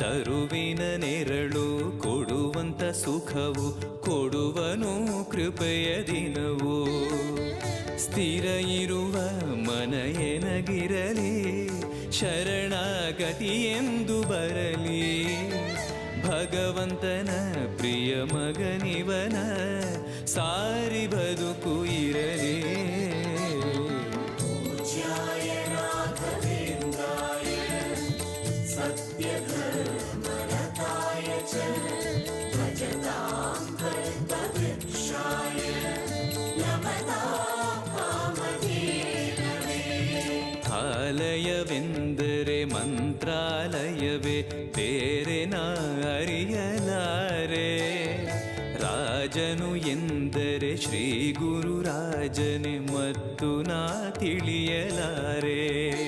ತರುವಿನ ನೆರಳು ಕೊಡುವಂತ ಸುಖವು ಕೊಡುವನು ಕೃಪೆಯ ದಿನವು. ಸ್ಥಿರ ಇರುವ ಮನ ಎನಗಿರಲಿ ಶರಣಾಗತಿ ಎಂದು ಬರಲಿ. ಭಗವಂತನ ಪ್ರಿಯ ಮಗನಿವನ ಸಾರಿ ಬದುಕು ಇರಲಿ. ಆಲಯವೆಂದರೆ ಮಂತ್ರಾಲಯವೇ ಬೇರೆ ನಾ ಅರಿಯಲಾರೆ. ರಾಜನು ಎಂದರೆ ಶ್ರೀ ಗುರು ರಾಜನೇ ಮತ್ತು ನಾ ತಿಳಿಯಲಾರೆ.